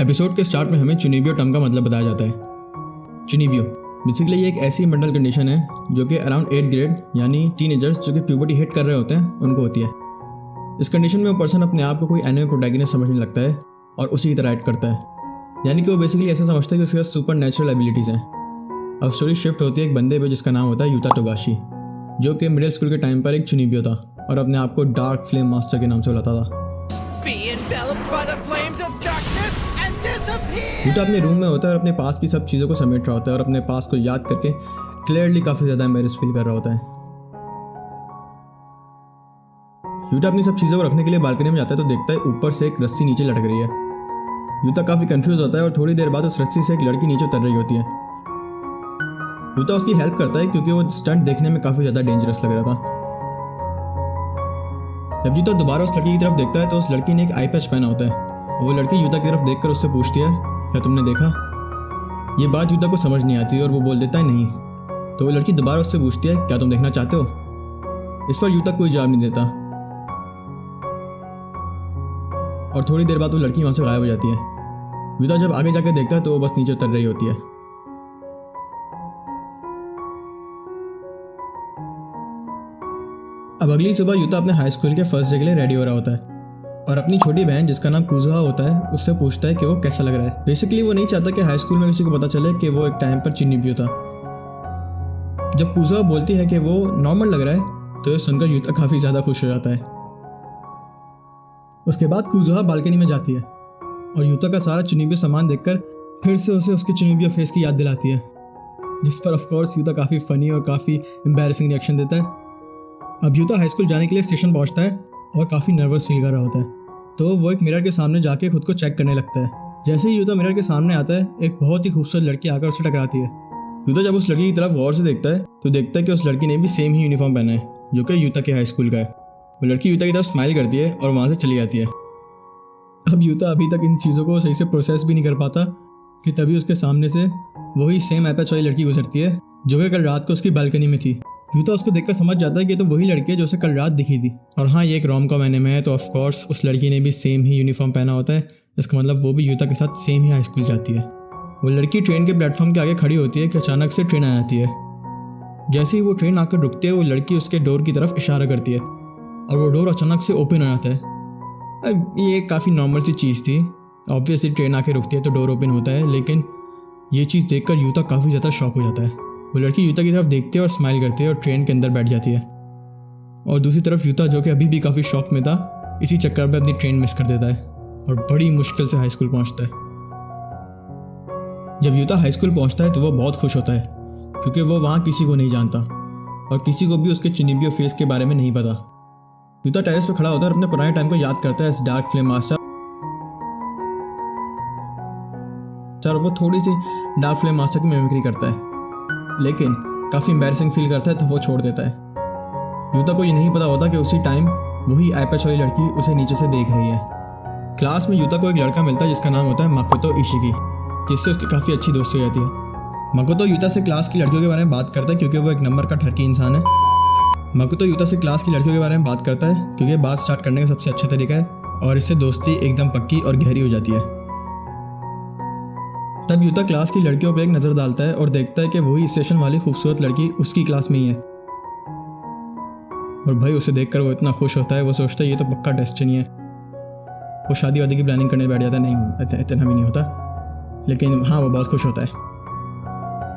Episode के start में हमें चुनिबियो टर्म का मतलब बताया जाता है। चुनिबियो बेसिकली ये एक ऐसी मेंटल कंडीशन है जो कि अराउंड 8th ग्रेड यानी टीनेजर्स जो कि प्यूबर्टी हिट कर रहे होते हैं उनको होती है। इस कंडीशन में वो पर्सन अपने आप को कोई एनिमे प्रोटैगनिस्ट समझने लगता है और उसी की तरह एक्ट करता है, यानी कि वो बेसिकली ऐसा समझता है कि उसके पास सुपर नेचुरल एबिलिटीज़ हैं। अब स्टोरी शिफ्ट होती है एक बंदे पे जिसका नाम होता है यूता टोगाशी, जो कि मिडिल स्कूल के टाइम पर एक चुनिबियो था और अपने आप को डार्क फ्लेम मास्टर के नाम से बुलाता था। यूता अपने रूम में होता है और अपने पास की सब चीज़ों को समेट रहा होता है और अपने पास को याद करके क्लियरली काफ़ी ज़्यादा एम्बैरेस फील कर रहा होता है। यूता अपनी सब चीज़ों को रखने के लिए बालकनी में जाता है तो देखता है ऊपर से एक रस्सी नीचे लटक रही है। यूता काफ़ी कंफ्यूज होता है और थोड़ी देर बाद उस रस्सी से एक लड़की नीचे उतर रही होती है। यूता उसकी हेल्प करता है क्योंकि वो स्टंट देखने में काफ़ी ज़्यादा डेंजरस लग रहा था। जब यूता दोबारा उस लड़की की तरफ देखता है तो उस लड़की ने एक आई पैच पहना होता है और वो लड़की यूता की तरफ देखकर उससे पूछती है, क्या तुमने देखा? ये बात यूता को समझ नहीं आती और वो बोल देता है नहीं। तो वो लड़की दोबारा उससे पूछती है, क्या तुम देखना चाहते हो? इस पर यूता कोई जवाब नहीं देता और थोड़ी देर बाद वो लड़की वहां से गायब हो जाती है। यूता जब आगे जाके देखता है तो वो बस नीचे उतर रही होती है। अब अगली सुबह यूता अपने हाई स्कूल के फर्स्ट डे के लिए रेडी हो रहा होता है और अपनी छोटी बहन जिसका नाम कुजुहा होता है उससे पूछता है कि वो कैसा लग रहा है। बेसिकली वो नहीं चाहता कि हाई स्कूल में किसी को पता चले कि वो एक टाइम पर चुनिबियो था। जब कुजुहा बोलती है कि वो नॉर्मल लग रहा है तो ये सुनकर यूता काफ़ी ज़्यादा खुश हो जाता है। उसके बाद कुजुहा बालकनी में जाती है और यूता का सारा चुनिबियो सामान देखकर फिर से उसे उसके चुनिबियो फेस की याद दिलाती है, जिस पर ऑफकोर्स यूता काफ़ी फ़नी और काफ़ी एम्बैरेसिंग रिएक्शन देता है। अब यूता हाई स्कूल जाने के लिए स्टेशन पहुंचता है और काफ़ी नर्वस फील कर रहा होता है, तो वो एक मिरर के सामने जाके खुद को चेक करने लगता है। जैसे ही यूता मिरर के सामने आता है एक बहुत ही खूबसूरत लड़की आकर उससे टकराती है। यूता जब उस लड़की की तरफ गौर से देखता है तो देखता है कि उस लड़की ने भी सेम ही यूनिफॉर्म पहना है जो कि यूता के हाई स्कूल का है। वो लड़की यूता की तरफ स्माइल करती है और वहाँ से चली जाती है। अब यूता अभी तक इन चीज़ों को सही से प्रोसेस भी नहीं कर पाता कि तभी उसके सामने से वही सेम एपेच वाली लड़की गुजरती है जो कि कल रात को उसकी बालकनी में थी। यूता उसको देखकर समझ जाता है कि तो वही लड़की है जो उसे कल रात दिखी थी। और हाँ, ये एक रोम कॉम एनिमे है तो ऑफ कोर्स उस लड़की ने भी सेम ही यूनिफॉर्म पहना होता है। इसका मतलब वो भी यूता के साथ सेम ही हाई स्कूल जाती है। वो लड़की ट्रेन के प्लेटफॉर्म के आगे खड़ी होती है कि अचानक से ट्रेन आ जाती है। जैसे ही वो ट्रेन आकर रुकती है वो लड़की उसके डोर की तरफ इशारा करती है और वो डोर अचानक से ओपन हो जाता है। अब ये काफ़ी नॉर्मल सी चीज़ थी, ऑब्वियसली ट्रेन आके रुकती है तो डोर ओपन होता है, लेकिन ये चीज़ देखकर यूता काफ़ी ज़्यादा शॉक हो जाता है। वो लड़की यूता की तरफ देखती है और स्माइल करती है और ट्रेन के अंदर बैठ जाती है। और दूसरी तरफ यूता जो कि अभी भी काफ़ी शॉक में था, इसी चक्कर में अपनी ट्रेन मिस कर देता है और बड़ी मुश्किल से हाई स्कूल पहुंचता है। जब यूता हाई स्कूल पहुंचता है तो वो बहुत खुश होता है क्योंकि वो वहाँ किसी को नहीं जानता और किसी को भी उसके चुनिबियो फेस के बारे में नहीं पता। यूता टेरेस पर खड़ा होता है और अपने पुराने टाइम को याद करता है इस डार्क फ्लेम मास्टर। वो थोड़ी सी डार्क फ्लेम मास्टर की मिमिक्री करता है लेकिन काफ़ी एम्बैरेसिंग फील करता है तो वो छोड़ देता है। यूता को ये नहीं पता होता कि उसी टाइम वही आई पैच वाली लड़की उसे नीचे से देख रही है। क्लास में यूता को एक लड़का मिलता है जिसका नाम होता है माकोतो इशिकी, जिससे उसकी काफ़ी अच्छी दोस्ती हो जाती है। माकोतो यूता से क्लास की लड़कियों के बारे में बात करता है क्योंकि वो एक नंबर का ठरकी इंसान है। माकोतो यूता से क्लास की लड़कियों के बारे में बात करता है क्योंकि बात स्टार्ट करने का सबसे अच्छा तरीका है और इससे दोस्ती एकदम पक्की और गहरी हो जाती है। तब यूता क्लास की लड़कियों पर एक नज़र डालता है और देखता है कि वही स्टेशन वाली खूबसूरत लड़की उसकी क्लास में ही है। और भाई उसे देखकर वो इतना खुश होता है, वो सोचता है ये तो पक्का डेस्टिनी है। वो शादी वादी की प्लानिंग करने बैठ जाता है। नहीं, इतना भी नहीं होता, लेकिन हाँ वो बहुत खुश होता है।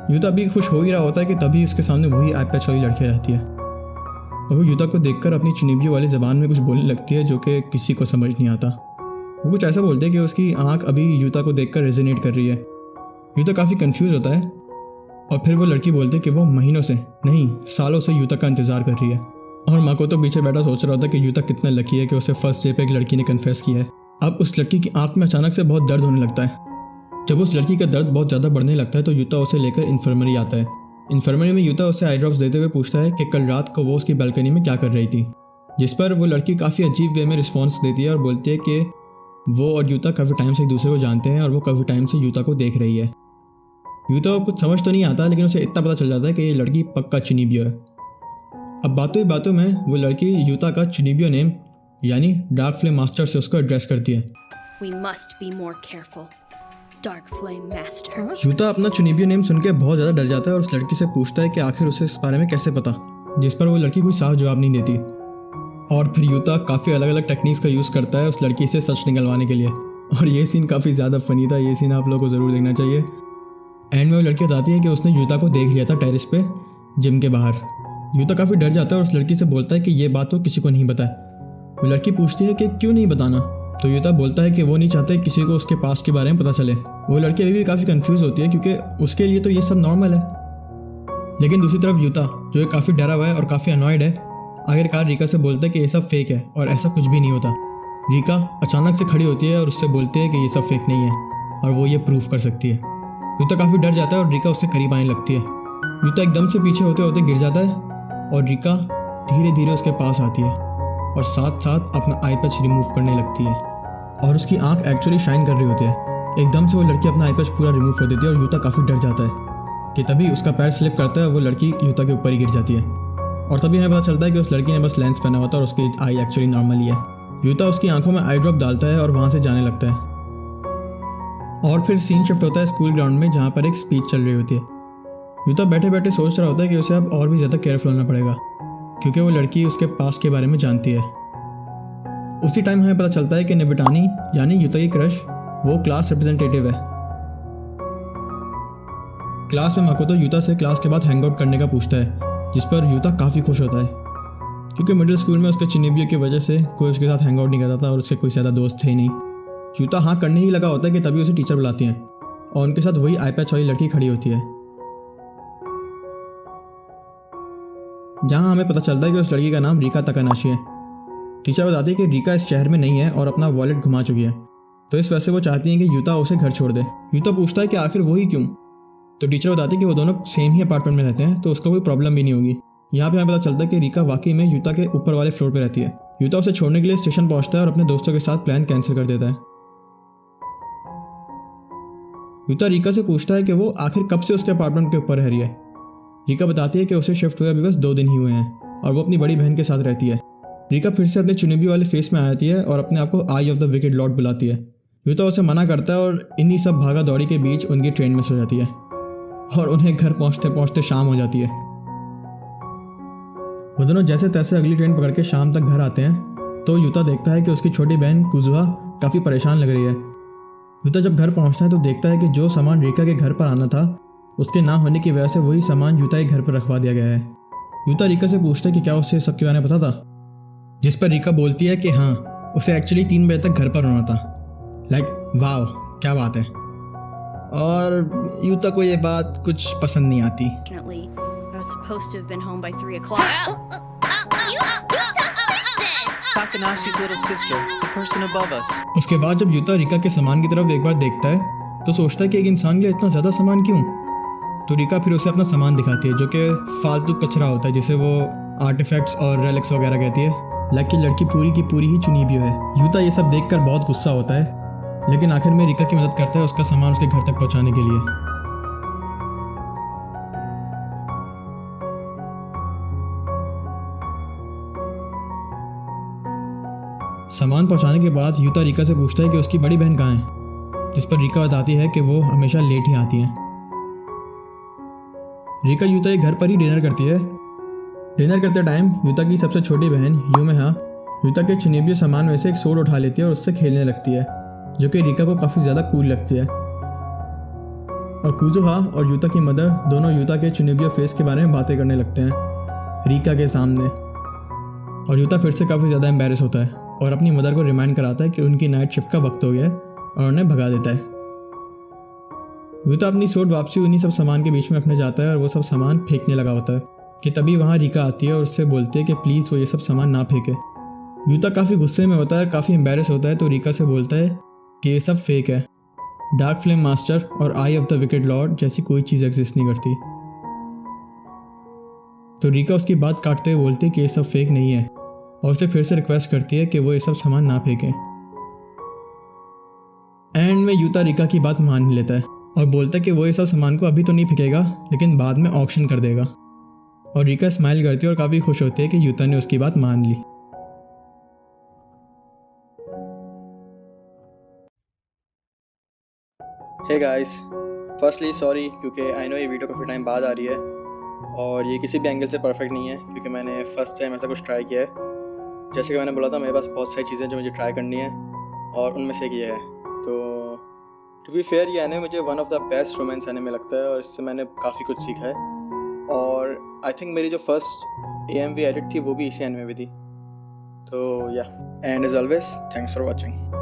यूता भी खुश हो ही रहा होता है कि तभी उसके सामने वही आई पैच वाली लड़की आ जाती है और वो यूता को देखकर अपनी चुनिबियो वाली ज़बान में कुछ बोलने लगती है जो कि किसी को समझ नहीं आता। वो कुछ ऐसा बोलते हैं कि उसकी आँख अभी यूता को देखकर रेजोनेट कर रही है। यूता काफ़ी कंफ्यूज होता है और फिर वो लड़की बोलती है कि वो महीनों से नहीं सालों से यूता का इंतज़ार कर रही है। और माकोतो पीछे बैठा सोच रहा होता कि यूता कितना लकी है कि उसे फर्स्ट डे पे एक लड़की ने कन्फेस किया है। अब उस लड़की की आंख में अचानक से बहुत दर्द होने लगता है। जब उस लड़की का दर्द बहुत ज़्यादा बढ़ने लगता है तो यूता उसे लेकर इन्फर्मरी आता है। इन्फर्मरी में यूता उसे आई ड्रॉप्स देते हुए पूछता है कि कल रात को वो उसकी बालकनी में क्या कर रही थी, जिस पर वो लड़की काफ़ी अजीब वे में रिस्पॉन्स देती है और बोलती है कि वो और यूता काफ़ी टाइम से एक दूसरे को जानते हैं और वो काफ़ी टाइम से यूता को देख रही है। यूता को कुछ समझ तो नहीं आता लेकिन उसे इतना पता चल जाता है कि ये लड़की पक्का चुनिबियो है। अब बातों ही बातों में वो लड़की यूता का चुनिबियो नेम यानी डार्क फ्लेम मास्टर से उसको एड्रेस करती है। We must be more careful. Dark Flame Master. Utah अपना चुनिबियो नेम सुन के बहुत ज़्यादा डर जाता है और उस लड़की से पूछता है कि आखिर उसे इस बारे में कैसे पता, जिस पर वो लड़की कोई साफ जवाब नहीं देती। और फिर यूता काफ़ी अलग अलग टेक्निक्स का यूज़ करता है उस लड़की से सच निकलवाने के लिए, और ये सीन काफ़ी ज़्यादा फनी था। ये सीन आप लोगों को ज़रूर देखना चाहिए। एंड में वो लड़की बताती है कि उसने यूता को देख लिया था टेरेस पे जिम के बाहर। यूता काफ़ी डर जाता है और उस लड़की से बोलता है कि ये बात तो किसी को नहीं बताए। वो लड़की पूछती है कि क्यों नहीं बताना, तो यूता बोलता है कि वो नहीं चाहते किसी को उसके पास्ट के बारे में पता चले। वो लड़की अभी भी काफ़ी कंफ्यूज होती है क्योंकि उसके लिए तो ये सब नॉर्मल है। लेकिन दूसरी तरफ यूता जो काफ़ी डरा हुआ है और काफ़ी अनॉयड है, आखिरकार रीका से बोलता है कि ये सब फेक है और ऐसा कुछ भी नहीं होता। रीका अचानक से खड़ी होती है और उससे बोलती है कि ये सब फेक नहीं है और वो ये प्रूव कर सकती है। यूता काफ़ी डर जाता है और रीका उससे करीब आने लगती है। यूता एकदम से पीछे होते होते गिर जाता है और रीका धीरे धीरे उसके पास आती है और साथ साथ अपना आई पैच रिमूव करने लगती है और उसकी आंख एक्चुअली शाइन कर रही होती है। एकदम से वो लड़की अपना आई पैच पूरा रिमूव कर देती है और यूता काफ़ी डर जाता है कि तभी उसका पैर स्लिप करता है और वो लड़की यूता के ऊपर ही गिर जाती है। और तभी हमें पता चलता है कि उस लड़की ने बस लेंस पहना हुआ था और उसकी आई एक्चुअली नॉर्मल ही है। यूता उसकी आंखों में आई ड्रॉप डालता है और वहाँ से जाने लगता है। और फिर सीन शिफ्ट होता है स्कूल ग्राउंड में जहाँ पर एक स्पीच चल रही होती है। यूता बैठे बैठे सोच रहा होता है कि उसे अब और भी ज़्यादा केयरफुल होना पड़ेगा क्योंकि वो लड़की उसके पास्ट के बारे में जानती है। उसी टाइम हमें पता चलता है कि निबिटानी यानी यूता की क्रश वो क्लास रिप्रेजेंटेटिव है। क्लास में माकोतो यूता से क्लास के बाद हैंग आउट करने का पूछता है, जिस पर यूता काफ़ी खुश होता है क्योंकि मिडिल स्कूल में उसके चिनिबियो की वजह से कोई उसके साथ हैंग आउट नहीं करता था और उसके कोई ज़्यादा दोस्त थे ही नहीं। यूता हाँ करने ही लगा होता है कि तभी उसे टीचर बुलाती हैं और उनके साथ वही आई पैच वाली लड़की खड़ी होती है। जहाँ हमें पता चलता है कि उस लड़की का नाम रीका तकानाशी है। टीचर बताती है कि रीका इस शहर में नहीं है और अपना वॉलेट घुमा चुकी है, तो इस वजह से वो चाहती हैं कि यूता उसे घर छोड़ दे। यूता पूछता है कि आखिर वो ही क्यों, तो टीचर बताती है कि वो दोनों सेम ही अपार्टमेंट में रहते हैं तो उसको कोई प्रॉब्लम भी नहीं होगी। यहाँ पे हमें पता चलता है कि रीका वाकई में यूता के ऊपर वाले फ्लोर पे रहती है। यूता उसे छोड़ने के लिए स्टेशन पहुंचता है और अपने दोस्तों के साथ प्लान कैंसिल कर देता है। यूता रीका से पूछता है कि वो आखिर कब से उसके अपार्टमेंट के ऊपर रह रही है। रीका बताती है कि उसे शिफ्ट हुए अभी बस 2 दिन ही हुए हैं और वो अपनी बड़ी बहन के साथ रहती है। रीका फिर से अपने चुनिबी वाले फेस में आती है और अपने आप को आई ऑफ द विकेड लॉर्ड बुलाती है। यूता उसे मना करता है और इन्हीं सब भागा दौड़ी के बीच उनकी ट्रेन मिस हो जाती है और उन्हें घर पहुंचते पहुंचते शाम हो जाती है। वो दोनों जैसे तैसे अगली ट्रेन पकड़ के शाम तक घर आते हैं तो यूता देखता है कि उसकी छोटी बहन कुजुहा काफ़ी परेशान लग रही है। यूता जब घर पहुंचता है तो देखता है कि जो सामान रीका के घर पर आना था उसके ना होने की वजह से वही सामान यूता के घर पर रखवा दिया गया है। यूता रीका से पूछता है कि क्या उसे सबके बारे में पता था, जिस पर रीका बोलती है कि हाँ, उसे एक्चुअली 3 बजे तक घर पर होना था। लाइक वाह, क्या बात है। और यूता को ये बात कुछ पसंद नहीं आती। I was supposed to have been home by 3 o'clock. Takanashi's little sister, the person above us. उसके बाद जब यूता रीका के सामान की तरफ एक बार देखता है तो सोचता है कि एक इंसान के लिए इतना ज़्यादा सामान क्यों। तो रीका फिर उसे अपना सामान दिखाती है जो कि फालतू कचरा होता है जिसे वो आर्टिफैक्ट्स और रेलिक्स वगैरह कहती है। लाइक लड़की पूरी की पूरी ही चुनिबियो है। यूता ये सब देखकर बहुत गुस्सा होता है लेकिन आखिर में रीका की मदद करता है उसका सामान उसके घर तक पहुंचाने के लिए। सामान पहुंचाने के बाद यूता रीका से पूछता है कि उसकी बड़ी बहन कहाँ है, जिस पर रीका बताती है कि वो हमेशा लेट ही आती हैं। रीका यूता के घर पर ही डिनर करती है। डिनर करते टाइम यूता की सबसे छोटी बहन यूमेहा यूता के चुनिबियो सामान में से एक सोड उठा लेती है और उससे खेलने लगती है, जो कि रीका को काफ़ी ज़्यादा कूल लगती है। और कुजुहा और यूता की मदर दोनों यूता के चुनिबियो फेस के बारे में बातें करने लगते हैं रीका के सामने। और यूता फिर से काफ़ी ज़्यादा एम्बैरेस होता है और अपनी मदर को रिमाइंड कराता है कि उनकी नाइट शिफ्ट का वक्त हो गया है और उन्हें भगा देता है। यूता अपनी सोड वापसी उन्हीं सब सामान के बीच में रखने जाता है और वो सब सामान फेंकने लगा होता है कि तभी वहाँ रीका आती है और उससे बोलती है कि प्लीज़ वो ये सब सामान ना फेंके। यूता काफ़ी गुस्से में होता है, काफ़ी एम्बैरेस होता है, तो रीका से बोलता है कि ये सब फेक है। डार्क फ्लेम मास्टर और आई ऑफ द विकेड लॉर्ड जैसी कोई चीज़ एग्जिस्ट नहीं करती। तो रीका उसकी बात काटते हुए बोलती है कि ये सब फेक नहीं है और उसे फिर से रिक्वेस्ट करती है कि वो ये सब सामान ना फेंके। एंड में यूता रीका की बात मान लेता है और बोलता है कि वो ये सब सामान को अभी तो नहीं फेंकेगा लेकिन बाद में ऑक्शन कर देगा। और रीका स्माइल करती है और काफ़ी खुश होती है कि यूता ने उसकी बात मान ली। हे गाइस, फर्स्टली सॉरी क्योंकि आई नो ये वीडियो काफ़ी टाइम बाद आ रही है और ये किसी भी एंगल से परफेक्ट नहीं है क्योंकि मैंने फर्स्ट टाइम ऐसा कुछ ट्राई किया है। जैसे कि मैंने बोला था, मेरे पास बहुत सारी चीज़ें जो मुझे ट्राई करनी है और उनमें से एक ये है। तो टू बी फेयर, ये एनिमे मुझे one of the best romance anime लगता है और इससे मैंने काफ़ी कुछ सीखा है। और आई थिंक मेरी जो फर्स्ट AMV एडिट थी वो भी इसी एनिमे में थी। तो या, and as always thanks for watching.